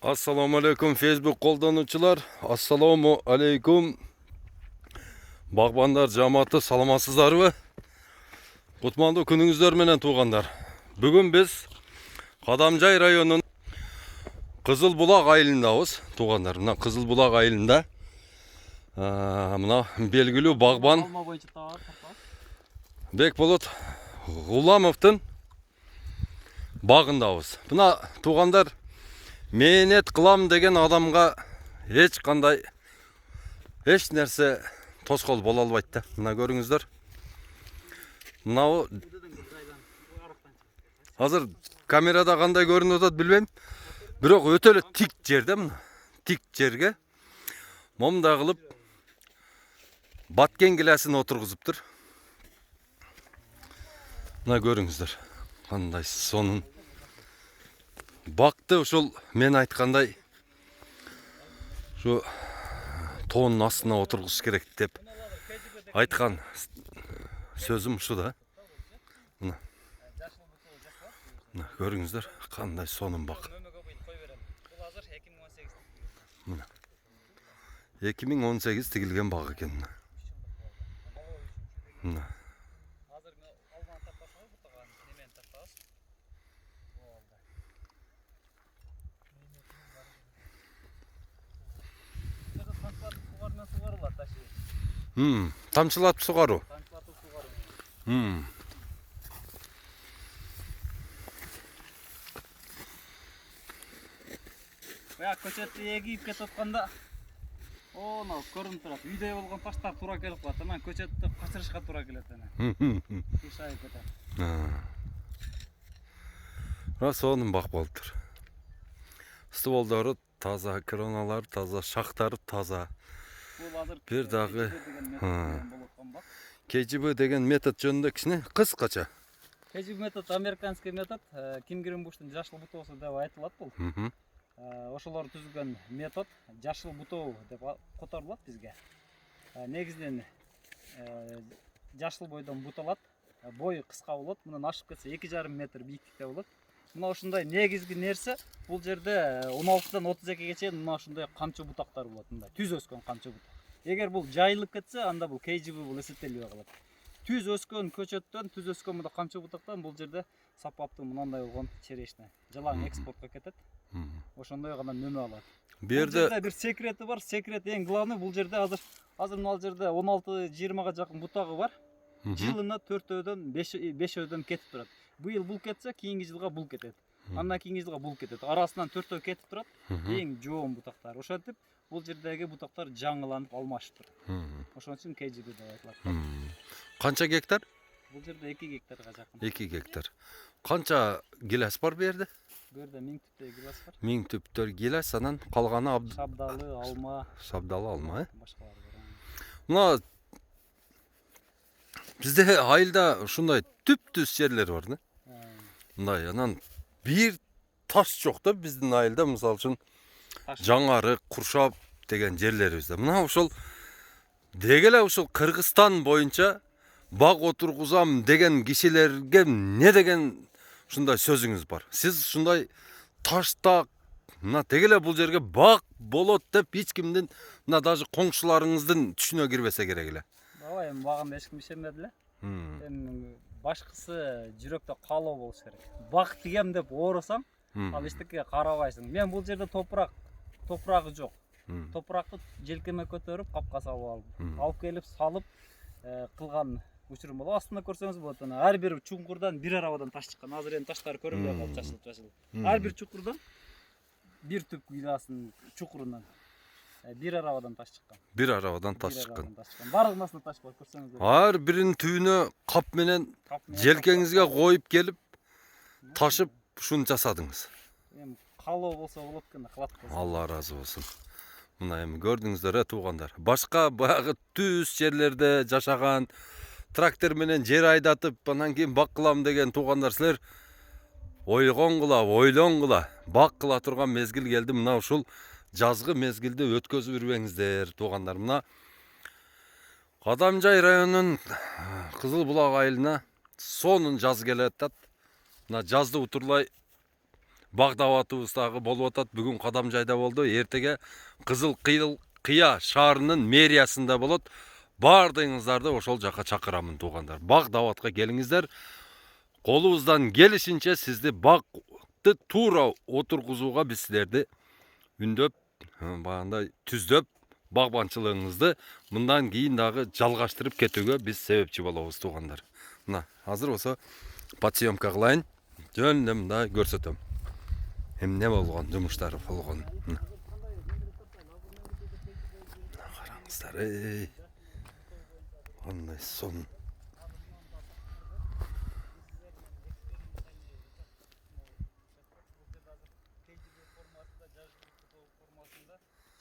Assalamu alaikum Facebook қолданушылар. Assalamu alaikum бағбандар жаматы, саламатсыздарбы? Құтманды күніңіздер менен туғандар. Бүгін біз Қадамжай районының Қызылбұлақ айылындамыз, туғандар. Мына Қызылбұлақ айылында мына белгілі бағбан Бекболот Ғұламовтың бағындамыз. Мына туғандар, менет қылам деген адамға еш нәрсе тосқол бола албайды. Мына көріңіздер. Мынау азыр камерада қандай көрініп отыр білмеймін. Бірақ өтелі тик жерде, мына тик жерге момда қылып баткен гіләсін отырғызып тұр. Мына көріңіздер. Қандай сонын бақты ушул мен айтқандай шу тоонун астына отырғыз керек деп айтқан сөзім шу да. Мына көріңіздер, қандай сонын бақ. Мына 2018 тігілген бақ екен. Мына тамшылатып суғару. Көчетті егіп кетіп отқанда, оны көрініп тұрады. Үйде болған таштар тура келіп қалады. Мен көчетті қасырышқа тура келеді. Шайып кетеді. Рас оның бақ болып тұр. Стволдары таза, кроналар таза, шақтары таза. Bir дағы KGB деген метод жөнінде кішіне қысқаша. KGB метод американский метод. Ким Гринбуштың жашыл бутосы деп айтылады бұл. Ошолор түзілген метод жашыл бутоо деп қотарылады бізге. Негізден жашыл бойдан буталады, бойы қысқа болады. Мұнан ашып кетсе 2,5 метр биіктікте болады. Мына ошындай негізгі нерсе, бұл жерде 16-дан 32-ге чейин мына ошындай камчы бутактар болот, мындай түз өскөн камчы бутак. Эгер бул жайылып кетсе, анда бул KGB бул эсептелбей калат. Түз өскөн көчөттөн, түз өскөн мында камчы бутактан бул жерде сапаттуу мындай болгон черешня жалаң экспортко кетет. Ошондой гана нөмө алат. Бул жерде бир секрети бар. Секрет эң главный, бул жерде азыр мына жерде 16-20га жакын бутагы бар. Жылына 4-өөдөн 5-өөдөн кетип турат. Быйыл бул кетсе, кийинки жылга бул кетет. Андан кийинки жылга бул кетет. Арасынан 4-өө кетип турат. Эң жоон бутактар. Ошентип бул жердеги бутактар жаңыланып алмашып турат. Ошон үчүн KGB деп айтылат. Канча гектар? Бул жерде 2 гектарга жакын. 2 гектар. Канча гилас бар бу жерде? Бу жерде 1000 түптөй гилас бар. 1000 түптөр гилас, анан калганы Шабдалы, алма. Шабдалы, алма, Башкалар бар. Мына бизде айылда ушундай түп-түз жерлер бар да. Мындай, анан бир таш жок да биздин айылда, мисалы үчүн Жаңарык, Куршап деген жерлерибизде. Мына ошол дегеле ушул Кыргызстан боюнча бак отургузам деген кишилерге не деген ушундай сөзүңүз бар? Сиз ушундай ташта мына дегеле бул жерге бак болот деп эч кимдин, мына даже коңшуларыңыздын түшүнө кирбесе керек эле. Ооба, эми багында эч ким ишенбеди эле. Эми башкысы жүрөктө каалоо болуш керек. Бак тигем деп оорусаң, ал эчтеке карабайсың. Мен бул жерде топурагы жок. Топуракты желкеме көтөрүп, капка салып алып келип салып кылган учурум болот. Астында көрсөңүз болот. Ар бир чуңкурдан бир арабадан таш чыккан. Азыр эми таштар көрүнбөй калып жашыл. Ар бир чукурдан бир түп гиластын чукурунан бир арабадан таш чыккан. Бир арабадан таш чыккан. Бардыгын астында таш бар, көрсөңүз. Ар биринин түбүнө кап менен желкеңизге коюп келип ташып ушуну жасадыңыз. Эми каалоо болсо болот экен, кылат. Алла разы болсун. Мына эми көрдүңүздөр туугандар. Башка баягы түз жерлерде жашаган, трактор менен жер айдатып, анан кийин бак кылам деген туугандар, силер ойлонгула, бак кыла турган мезгил келди. Мына ушул жазгы мезгилди өткөзүп жүрбөңүздөр туугандар. Мына Кадамжай районунун Кызылбулак айылына сонун жаз келет. Мына жазды утурлай бак даватыбыз дагы болуп атат. Бүгүн Кадамжайда болду. Эртеге Кызыл Кыя шаарынын мэриясында болот. Бардыгыңыздарды ошол жака чакырамын туугандар. Бак даватка келиңиздер. Колубуздан келишинче сизди бакты туура отургузууга биз силерди үндөп, багандай түздөп, багбанчылыгыңызды мындан кийин дагы жалгаштырып кетүүгө биз себепчи болобуз туугандар. Мына азыр болсо подсъемка кылайын. Жөн эле мындай көрсөтөм. Эмне болгон, жумуштары болгон. Караңыздар, кандай сон.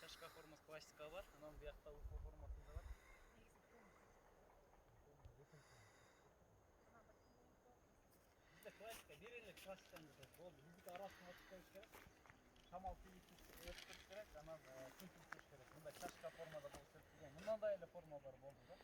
Чашка формасы пластика бар, анан буякта УФО формасында бар. Bizde klasika, bir ellik klasikten de oldu. Bizdeki arasını açık koyuş gerek. Şamal tüyüsü ötürüş gerek, anan tüm tüyüsü gerek. Bunda çaşka formada bu sürtülen. Bundan da öyle formalar oldu da.